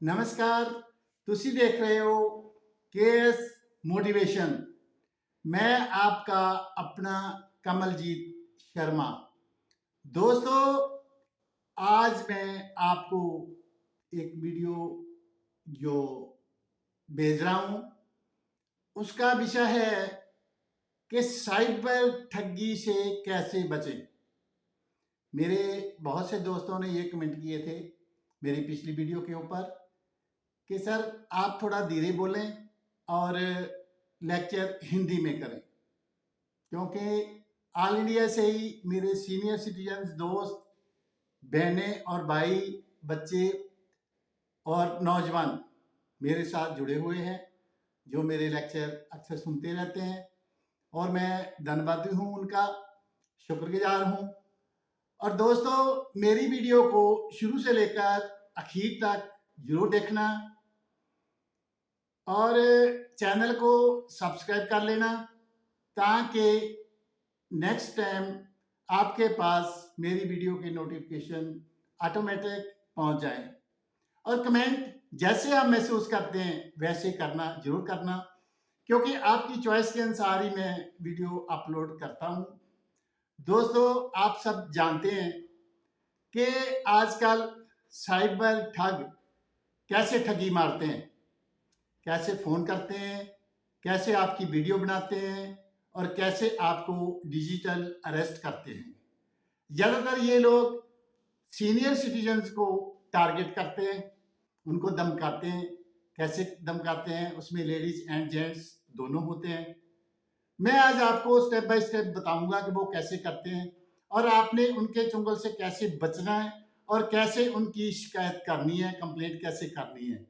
नमस्कार। तुसी देख रहे हो केएस मोटिवेशन। मैं आपका अपना कमलजीत शर्मा। दोस्तों, आज मैं आपको एक वीडियो जो भेज रहा हूँ, उसका विषय है कि साइबर ठगी से कैसे बचें। मेरे बहुत से दोस्तों ने ये कमेंट किए थे मेरी पिछली वीडियो के ऊपर कि सर आप थोड़ा धीरे बोलें और लेक्चर हिंदी में करें, क्योंकि ऑल इंडिया से ही मेरे सीनियर सिटीजन्स, दोस्त, बहनें और भाई, बच्चे और नौजवान मेरे साथ जुड़े हुए हैं, जो मेरे लेक्चर अक्सर सुनते रहते हैं और मैं धन्यवादी हूँ, उनका शुक्रगुजार हूँ। और दोस्तों, मेरी वीडियो को शुरू से लेकर आखिर तक जरूर देखना और चैनल को सब्सक्राइब कर लेना, ताकि नेक्स्ट टाइम आपके पास मेरी वीडियो के नोटिफिकेशन ऑटोमेटिक पहुंच जाए। और कमेंट जैसे आप महसूस करते हैं वैसे करना, जरूर करना, क्योंकि आपकी चॉइस के अनुसार ही मैं वीडियो अपलोड करता हूं। दोस्तों, आप सब जानते हैं कि आजकल साइबर ठग कैसे ठगी मारते हैं, कैसे फ़ोन करते हैं, कैसे आपकी वीडियो बनाते हैं और कैसे आपको डिजिटल अरेस्ट करते हैं। ज़्यादातर ये लोग सीनियर सिटीजन्स को टारगेट करते हैं, उनको धमकाते हैं। कैसे धमकाते हैं? उसमें लेडीज़ एंड जेंट्स दोनों होते हैं। मैं आज आपको स्टेप बाय स्टेप बताऊंगा कि वो कैसे करते हैं और आपने उनके चुंगल से कैसे बचना है और कैसे उनकी शिकायत करनी है, कंप्लेंट कैसे करनी है।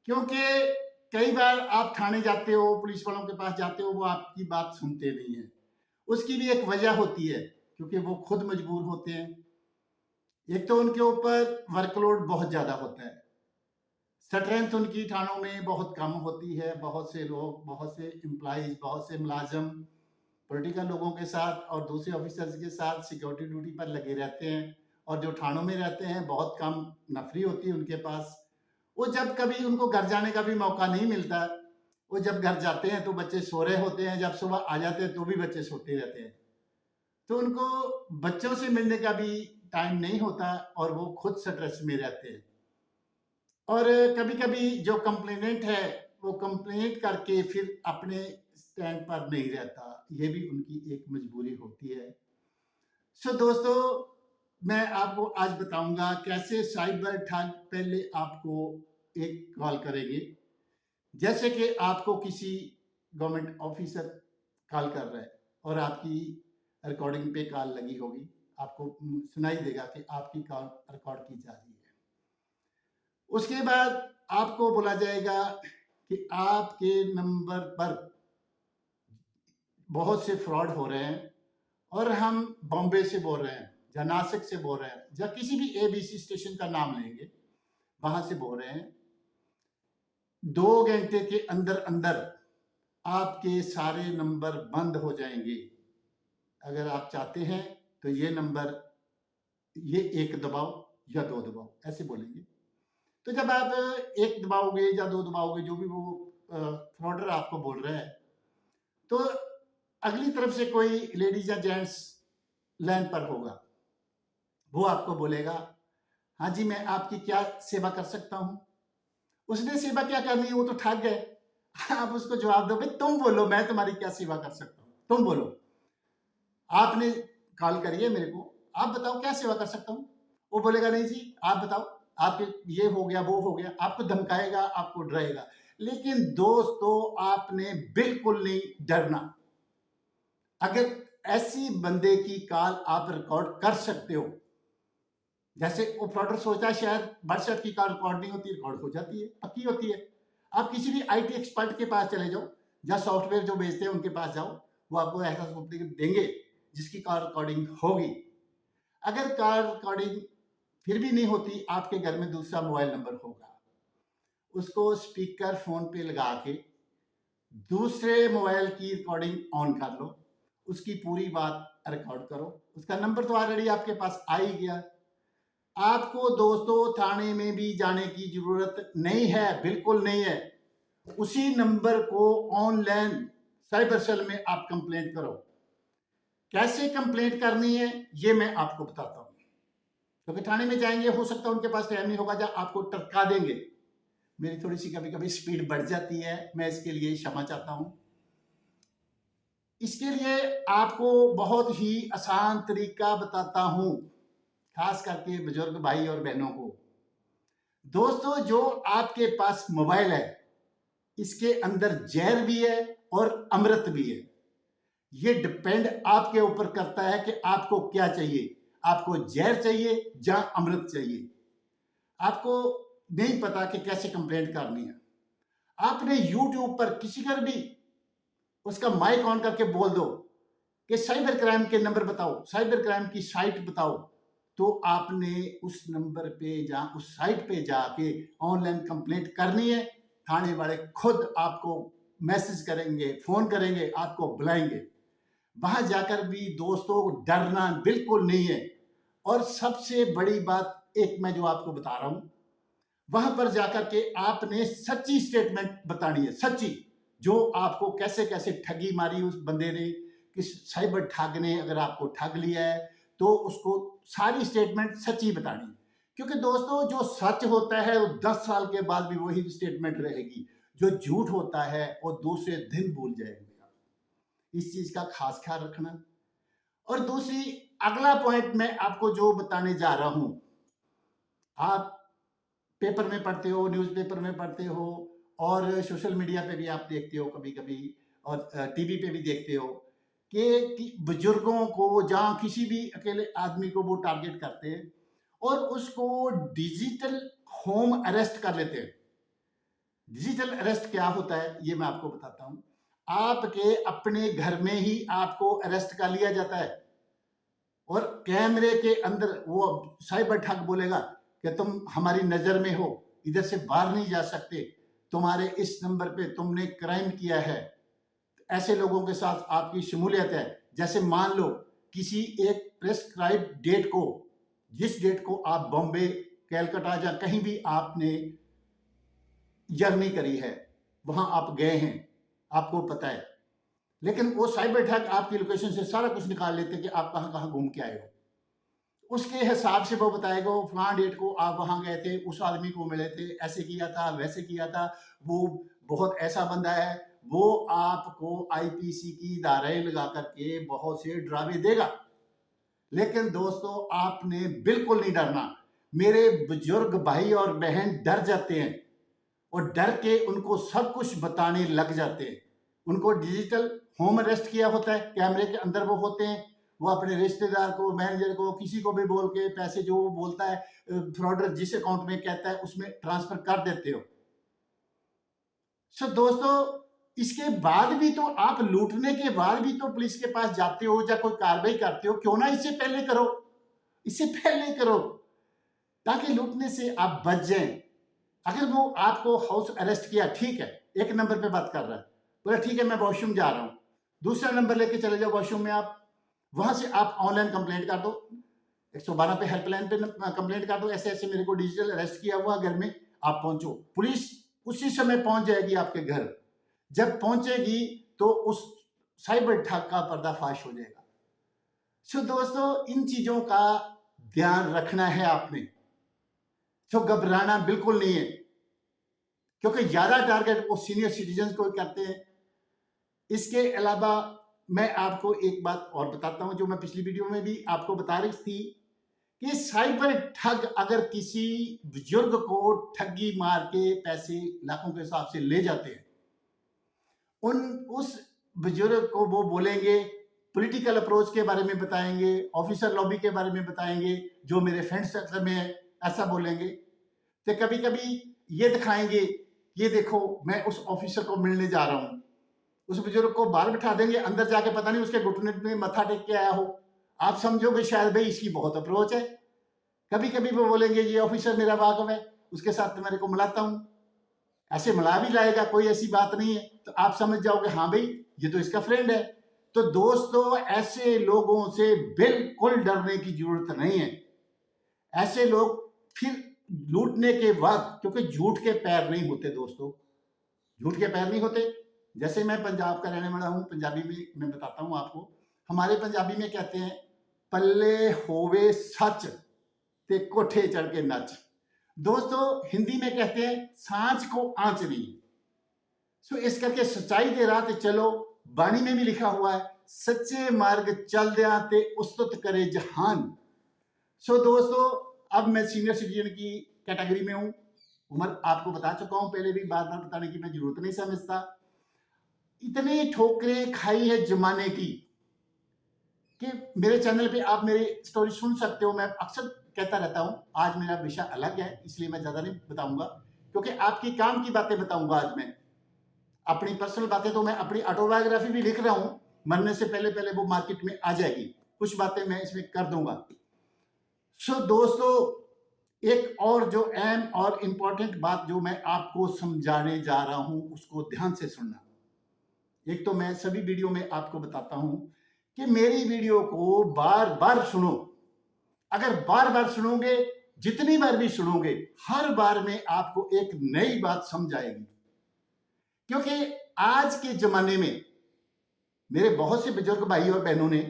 क्योंकि कई बार आप थाने जाते हो, पुलिस वालों के पास जाते हो, वो आपकी बात सुनते नहीं हैं। उसकी भी एक वजह होती है, क्योंकि वो खुद मजबूर होते हैं। एक तो उनके ऊपर वर्कलोड बहुत ज़्यादा होता है, स्ट्रेंथ उनकी थानों में बहुत कम होती है। बहुत से लोग, बहुत से एम्प्लॉइज़, बहुत से मुलाज़िम पॉलिटिकल लोगों के साथ और दूसरे ऑफिसर्स के साथ सिक्योरिटी ड्यूटी पर लगे रहते हैं, और जो थानों में रहते हैं बहुत कम नफरी होती है उनके पास। वो जब कभी उनको घर जाने का भी मौका नहीं मिलता, वो जब घर जाते हैं तो बच्चे सो रहे होते हैं, जब सुबह आ जाते हैं तो भी बच्चे सोते रहते हैं, तो उनको बच्चों से मिलने का भी टाइम नहीं होता और वो खुद स्ट्रेस में रहते हैं। और कभी कभी जो कंप्लेनेंट है वो कंप्लेंट करके फिर अपने स्टैंड पर नहीं रहता, ये भी उनकी एक मजबूरी होती है। सो दोस्तों, मैं आपको आज बताऊंगा कैसे साइबर ठग पहले आपको एक कॉल करेंगे। जैसे कि आपको किसी गवर्नमेंट ऑफिसर कॉल कर रहा है और आपकी रिकॉर्डिंग पे कॉल लगी होगी, आपको सुनाई देगा कि आपकी कॉल रिकॉर्ड की जा रही है। उसके बाद आपको बोला जाएगा कि आपके नंबर पर बहुत से फ्रॉड हो रहे हैं और हम बॉम्बे से बोल रहे हैं या नासिक से बोल रहे हैं या किसी भी एबीसी स्टेशन का नाम लेंगे, वहां से बोल रहे हैं। 2 घंटे के अंदर अंदर आपके सारे नंबर बंद हो जाएंगे। अगर आप चाहते हैं तो ये नंबर, ये 1 दबाओ या 2 दबाओ, ऐसे बोलेंगे। तो जब आप 1 दबाओगे या 2 दबाओगे, जो भी वो फ्रॉडर आपको बोल रहा है, तो अगली तरफ से कोई लेडीज या जेंट्स लाइन पर होगा, वो आपको बोलेगा, हाँ जी, मैं आपकी क्या सेवा कर सकता हूँ। उसने सेवा क्या करनी है, वो तो ठग गए। आप उसको जवाब दो, भाई तुम बोलो, मैं तुम्हारी क्या सेवा कर सकता हूँ, तुम बोलो। आपने कॉल करी है मेरे को, आप बताओ क्या सेवा कर सकता हूँ। वो बोलेगा, नहीं जी आप बताओ, आपके ये हो गया, वो हो गया, आपको धमकाएगा, आपको डराएगा। लेकिन दोस्तों, आपने बिल्कुल नहीं डरना। अगर ऐसी बंदे की कॉल आप रिकॉर्ड कर सकते हो, जैसे वो फ्रॉडर सोचता है शायद व्हाट्सएप की कॉल रिकॉर्ड नहीं होती, रिकॉर्ड हो जाती है, पक्की होती है। आप किसी भी आईटी एक्सपर्ट के पास चले जाओ, या सॉफ्टवेयर जो बेचते हैं उनके पास जाओ, वो आपको ऐसा सॉफ्टवेयर देंगे जिसकी कॉल रिकॉर्डिंग होगी। अगर कॉल रिकॉर्डिंग फिर भी नहीं होती, आपके घर में दूसरा मोबाइल नंबर होगा, उसको स्पीकर फोन पे लगा के दूसरे मोबाइल की रिकॉर्डिंग ऑन कर लो, उसकी पूरी बात रिकॉर्ड करो। उसका नंबर तो ऑलरेडी आपके पास आ ही गया। आपको दोस्तों थाने में भी जाने की जरूरत नहीं है, बिल्कुल नहीं है। उसी नंबर को ऑनलाइन साइबर सेल में आप कंप्लेंट करो। कैसे कंप्लेंट करनी है ये मैं आपको बताता हूं, क्योंकि थाने में जाएंगे, हो सकता है उनके पास टाइम नहीं होगा, जब आपको टरका देंगे। मेरी थोड़ी सी कभी कभी स्पीड बढ़ जाती है, मैं इसके लिए क्षमा चाहता हूं। इसके लिए आपको बहुत ही आसान तरीका बताता हूं, खास करके बुजुर्ग भाई और बहनों को। दोस्तों, जो आपके पास मोबाइल है, इसके अंदर जहर भी है और अमृत भी है। ये डिपेंड आपके ऊपर करता है कि आपको क्या चाहिए। आपको जहर चाहिए या अमृत चाहिए। आपको नहीं पता कि कैसे कंप्लेंट करनी है। आपने YouTube पर किसी पर भी उसका माइक ऑन करके बोल दो कि साइबर क्राइम के नंबर बताओ, साइबर क्राइम की साइट बताओ, तो आपने उस नंबर पे जा, उस साइट पे जाके ऑनलाइन कंप्लेंट करनी है। थाने वाले खुद आपको मैसेज करेंगे, फोन करेंगे, आपको बुलाएंगे। वहां जाकर भी दोस्तों डरना बिल्कुल नहीं है। और सबसे बड़ी बात एक मैं जो आपको बता रहा हूं, वहां पर जाकर के आपने सच्ची स्टेटमेंट बतानी है, सच्ची, जो आपको कैसे कैसे ठगी मारी उस बंदे ने, किस साइबर ठग ने अगर आपको ठग लिया है, तो उसको सारी स्टेटमेंट सच्ची बतानी है। क्योंकि दोस्तों जो सच होता है वो 10 साल के बाद भी वही स्टेटमेंट रहेगी। जो झूठ होता है वो दूसरे दिन भूल जाएंगे। इस चीज का खास ख्याल रखना। और दूसरी, अगला पॉइंट मैं आपको जो बताने जा रहा हूं, आप पेपर में पढ़ते हो, न्यूज़पेपर में पढ़ते हो, और सोशल मीडिया पे भी आप देखते हो कभी कभी, और टीवी पे भी देखते हो कि बुजुर्गों को जहाँ किसी भी अकेले आदमी को वो टारगेट करते हैं और उसको डिजिटल होम अरेस्ट कर लेते हैं। डिजिटल अरेस्ट क्या होता है ये मैं आपको बताता हूँ। आपके अपने घर में ही आपको अरेस्ट कर लिया जाता है और कैमरे के अंदर वो साइबर ठग बोलेगा कि तुम हमारी नजर में हो, इधर से बाहर नहीं जा सकते, तुम्हारे इस नंबर पे तुमने क्राइम किया है। ऐसे लोगों के साथ आपकी शमूलियत है। जैसे मान लो किसी एक प्रेस्क्राइब डेट को, जिस डेट को आप बॉम्बे, कैलकाटा या कहीं भी आपने जर्नी करी है, वहां आप गए हैं, आपको पता है, लेकिन वो साइबर ठग आपकी लोकेशन से सारा कुछ निकाल लेते कि आप कहां कहां घूम के आए हो। उसके हिसाब से वो बताएगा फलां डेट को आप वहां गए थे, उस आदमी को मिले थे, ऐसे किया था, वैसे किया था, वो बहुत ऐसा बंदा है। वो आपको आईपीसी की धाराएं लगा करके बहुत से डरावे देगा। लेकिन दोस्तों आपने बिल्कुल नहीं डरना। मेरे बुजुर्ग भाई और बहन डर जाते हैं और डर के उनको सब कुछ बताने लग जाते हैं। उनको डिजिटल होम अरेस्ट किया होता है, कैमरे के अंदर वो होते हैं। वो अपने रिश्तेदार को, मैनेजर को, किसी को भी बोल के पैसे जो वो बोलता है, फ्रॉडर जिस अकाउंट में कहता है उसमें ट्रांसफर कर देते हो। सो दोस्तों, इसके बाद भी तो आप लूटने के बाद भी तो पुलिस के पास जाते हो या कोई कार्रवाई करते हो, क्यों ना इससे पहले करो, इससे पहले करो, ताकि लूटने से आप बच जाएं। अगर वो आपको हाउस अरेस्ट किया, ठीक है, एक नंबर पे बात कर रहा है, बोला ठीक है मैं वॉशरूम जा रहा हूँ, दूसरा नंबर लेके चले जाओ वॉशरूम में, आप वहां से आप ऑनलाइन कंप्लेंट कर दो, 112 पे हेल्पलाइन पे कंप्लेंट कर दो, ऐसे ऐसे मेरे को डिजिटल अरेस्ट किया हुआ, घर में आप पहुंचो। पुलिस उसी समय पहुंच जाएगी आपके घर। जब पहुंचेगी तो उस साइबर ठग का पर्दाफाश हो जाएगा। सो दोस्तों, इन चीजों का ध्यान रखना है आपने। सो घबराना बिल्कुल नहीं है, क्योंकि ज्यादा टारगेट वो सीनियर सिटीजन को करते हैं। इसके अलावा मैं आपको एक बात और बताता हूं, जो मैं पिछली वीडियो में भी आपको बता रही थी, कि साइबर ठग अगर किसी बुजुर्ग को ठगी मार के पैसे लाखों के हिसाब से ले जाते हैं, उस बुजुर्ग को वो बोलेंगे, पॉलिटिकल अप्रोच के बारे में बताएंगे, ऑफिसर लॉबी के बारे में बताएंगे, जो मेरे फ्रेंड सर्कल में है ऐसा बोलेंगे। तो कभी कभी ये दिखाएंगे, ये देखो मैं उस ऑफिसर को मिलने जा रहा हूं। उस बुजुर्ग को बाहर बिठा देंगे, अंदर जाके पता नहीं उसके घुटने में मत्था टेक के आया हो। आप समझोगे शायद भाई इसकी बहुत अप्रोच है। कभी कभी वो बोलेंगे ये ऑफिसर मेरा वाकफ है, उसके साथ मेरे को मिलाता हूं। ऐसे मिला भी लाएगा, कोई ऐसी बात नहीं है, तो आप समझ जाओगे हाँ भाई ये तो इसका फ्रेंड है। तो दोस्तों, ऐसे लोगों से बिल्कुल डरने की जरूरत नहीं है। ऐसे लोग फिर लूटने के बाद, क्योंकि झूठ के पैर नहीं होते दोस्तों, झूठ के पैर नहीं होते। जैसे मैं पंजाब का रहने वाला हूँ, पंजाबी में मैं बताता हूँ आपको। हमारे पंजाबी में कहते हैं, पल्ले होवे सच ते कोठे चढ़ के नच। दोस्तों हिंदी में कहते हैं, सांच को आंच नहीं। सो इस करके सच्चाई दे रहा ते चलो, बाणी में भी लिखा हुआ है, सच्चे मार्ग चल दिया ते उस्तुत करे जहान। सो दोस्तों अब मैं सीनियर सिटीजन की कैटेगरी में हूँ। उम्र आपको बता चुका हूँ पहले भी, बार बार बताने की मैं जरूरत नहीं समझता। इतनी ठोकरें खाई है जमाने की कि मेरे चैनल पे आप मेरी स्टोरी सुन सकते हो। मैं अक्सर कहता रहता हूँ, आज मेरा विषय अलग है इसलिए मैं ज़्यादा नहीं बताऊंगा, क्योंकि आपकी काम की बातें बताऊंगा आज मैं। अपनी पर्सनल बातें तो मैं अपनी ऑटोबायोग्राफी भी लिख रहा हूँ, मरने से पहले पहले वो मार्केट में आ जाएगी, कुछ बातें मैं इसमें कर दूंगा। सो दोस्तों एक और जो अहम और इम्पोर्टेंट बात जो मैं आपको समझाने जा रहा हूं, उसको ध्यान से सुनना। एक तो मैं सभी वीडियो में आपको बताता हूं कि मेरी वीडियो को बार बार सुनो। अगर बार बार सुनोगे, जितनी बार भी सुनोगे, हर बार में आपको एक नई बात समझ आएगी। क्योंकि आज के जमाने में मेरे बहुत से बुजुर्ग भाई और बहनों ने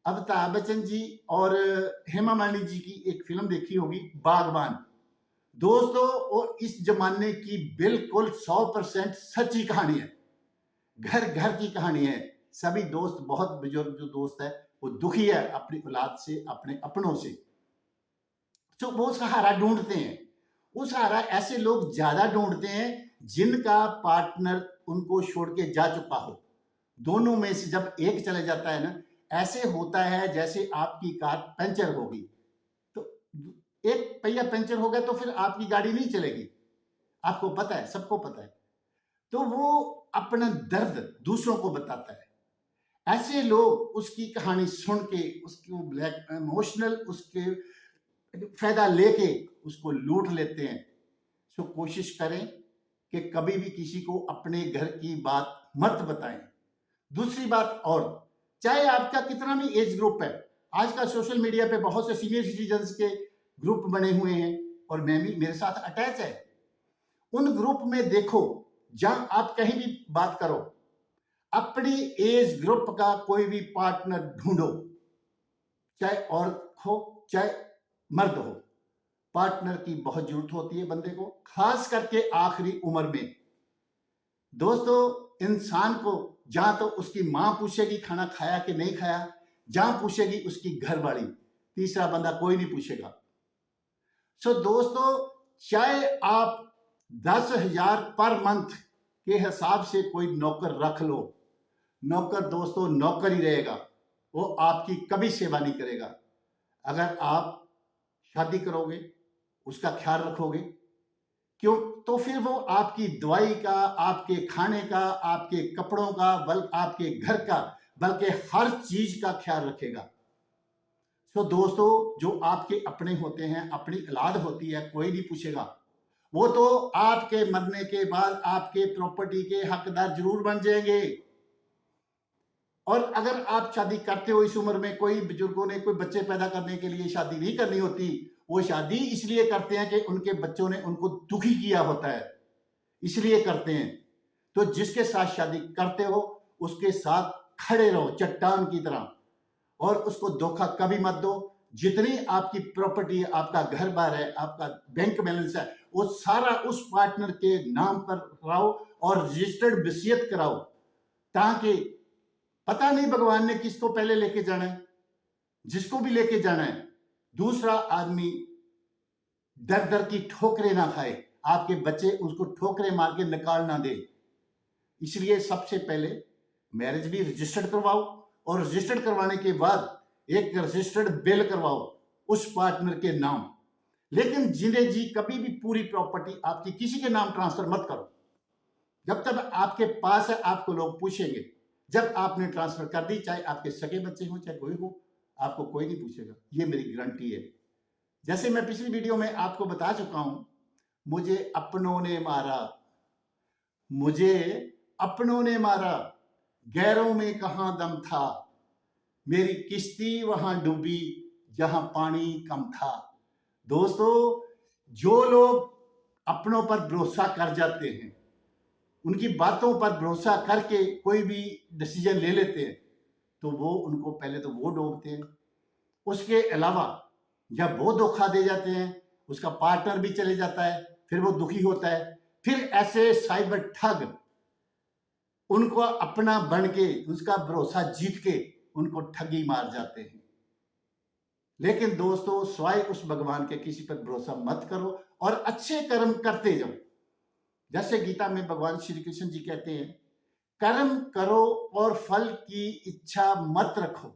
अमिताभ बच्चन जी और हेमा मालिनी जी की एक फिल्म देखी होगी, बागबान। दोस्तों वो इस जमाने की बिल्कुल 100% सच्ची कहानी है, घर घर की कहानी है। सभी दोस्त, बहुत बुजुर्ग जो दोस्त है वो दुखी है अपनी औलाद से, अपने अपनों से, तो वो सहारा ढूंढते हैं। वो सहारा ऐसे लोग ज्यादा ढूंढते हैं जिनका पार्टनर उनको छोड़ के जा चुका हो। दोनों में से जब एक चले जाता है ना, ऐसे होता है जैसे आपकी कार पंचर होगी। तो एक पहिया पंचर हो गया तो फिर आपकी गाड़ी नहीं चलेगी, आपको पता है, सबको पता है। तो वो अपना दर्द दूसरों को बताता है। ऐसे लोग उसकी कहानी सुन के, उसको ब्लैक इमोशनल, उसके फायदा लेके उसको लूट लेते हैं। सो कोशिश करें कि कभी भी किसी को अपने घर की बात मत बताएं। दूसरी बात, और चाहे आपका कितना भी एज ग्रुप है, आजकल सोशल मीडिया पे बहुत से सीनियर सिटीजन्स के ग्रुप बने हुए हैं और मैं भी, मेरे साथ अटैच है। उन ग्रुप में देखो, जहां आप कहीं भी बात करो, अपनी एज ग्रुप का कोई भी पार्टनर ढूंढो, चाहे औरत हो चाहे मर्द हो। पार्टनर की बहुत जरूरत होती है बंदे को, खास करके आखिरी उम्र में। दोस्तों इंसान को जहां तो उसकी मां पूछेगी खाना खाया कि नहीं खाया, जहां पूछेगी उसकी घरवाली, तीसरा बंदा कोई नहीं पूछेगा। सो दोस्तों चाहे आप 10,000 पर मंथ के हिसाब से कोई नौकर रख लो, नौकर दोस्तों नौकर ही रहेगा, वो आपकी कभी सेवा नहीं करेगा। अगर आप शादी करोगे, उसका ख्याल रखोगे, क्यों, तो फिर वो आपकी दवाई का, आपके खाने का, आपके कपड़ों का, बल्कि आपके घर का, बल्कि हर चीज का ख्याल रखेगा। तो दोस्तों जो आपके अपने होते हैं, अपनी औलाद होती है, कोई नहीं पूछेगा। वो तो आपके मरने के बाद आपके प्रॉपर्टी के हकदार जरूर बन जाएंगे। और अगर आप शादी करते हो इस उम्र में, कोई बुजुर्गों ने कोई बच्चे पैदा करने के लिए शादी नहीं करनी होती, वो शादी इसलिए करते हैं कि उनके बच्चों ने उनको दुखी किया होता है, इसलिए करते हैं। तो जिसके साथ शादी करते हो उसके साथ खड़े रहो चट्टान की तरह, और उसको धोखा कभी मत दो। जितनी आपकी प्रॉपर्टी है, आपका घर बार है, आपका बैंक बैलेंस है, वो सारा उस पार्टनर के नाम पर कराओ और रजिस्टर्ड वसीयत कराओ, ताकि पता नहीं भगवान ने किसको पहले लेके जाना है, जिसको भी लेके जाना है, दूसरा आदमी दर दर की ठोकरें ना खाए, आपके बच्चे उसको ठोकरें मार के निकाल ना दे। इसलिए सबसे पहले मैरिज भी रजिस्टर्ड करवाओ, और रजिस्टर्ड करवाने के बाद एक रजिस्टर्ड बिल करवाओ उस पार्टनर के नाम। लेकिन जिंदे जी कभी भी पूरी प्रॉपर्टी आपकी किसी के नाम ट्रांसफर मत करो। जब तक आपके पास है आपको लोग पूछेंगे, जब आपने ट्रांसफर कर दी, चाहे आपके सगे बच्चे हो चाहे कोई हो, आपको कोई नहीं पूछेगा, ये मेरी गारंटी है। जैसे मैं पिछली वीडियो में आपको बता चुका हूं, मुझे अपनों ने मारा, मुझे अपनों ने मारा, गैरों में कहां दम था, मेरी किश्ती वहां डूबी जहां पानी कम था। दोस्तों, जो लोग अपनों पर भरोसा कर जाते हैं, उनकी बातों पर भरोसा करके कोई भी डिसीजन ले लेते हैं, तो वो उनको पहले तो वो डोबते हैं। उसके अलावा जब वो धोखा दे जाते हैं, उसका पार्टनर भी चले जाता है, फिर वो दुखी होता है, फिर ऐसे साइबर ठग उनको अपना बन के, उसका भरोसा जीत के उनको ठगी मार जाते हैं। लेकिन दोस्तों, स्वाय उस भगवान के किसी पर भरोसा मत करो और अच्छे कर्म करते जाओ। जैसे गीता में भगवान श्री कृष्ण जी कहते हैं, कर्म करो और फल की इच्छा मत रखो।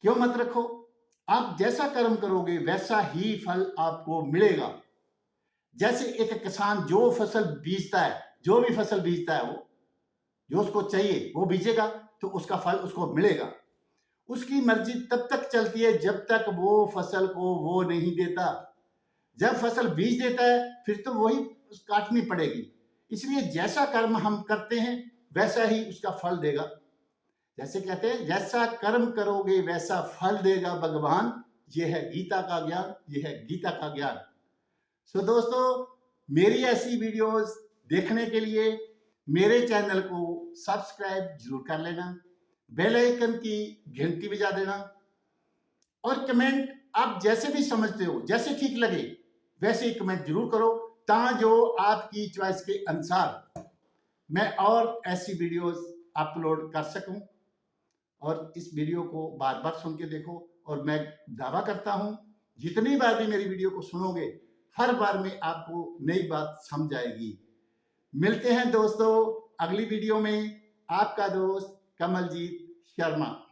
क्यों मत रखो? आप जैसा कर्म करोगे वैसा ही फल आपको मिलेगा। जैसे एक किसान जो फसल बीजता है, जो भी फसल बीजता है, वो जो उसको चाहिए वो बीजेगा, तो उसका फल उसको मिलेगा। उसकी मर्जी तब तक चलती है जब तक वो फसल को वो नहीं देता। जब फसल बीज देता है फिर तो वही काटनी पड़ेगी। इसलिए जैसा कर्म हम करते हैं वैसा ही उसका फल देगा। जैसे कहते हैं, जैसा कर्म करोगे वैसा फल देगा भगवान। ये है गीता का ज्ञान, ये है गीता का ज्ञान। सो दोस्तों, मेरी ऐसी वीडियोस देखने के लिए मेरे चैनल को सब्सक्राइब जरूर कर लेना, बेल आइकन की घंटी बजा देना, और कमेंट आप जैसे भी समझते हो, जैसे ठीक लगे वैसे ही कमेंट जरूर करो, जो आपकी चॉइस के अनुसार मैं और ऐसी वीडियोस अपलोड कर सकूं। और इस वीडियो को बार बार सुन के देखो, और मैं दावा करता हूं जितनी बार भी मेरी वीडियो को सुनोगे, हर बार में आपको नई बात समझ आएगी। मिलते हैं दोस्तों अगली वीडियो में। आपका दोस्त कमलजीत शर्मा।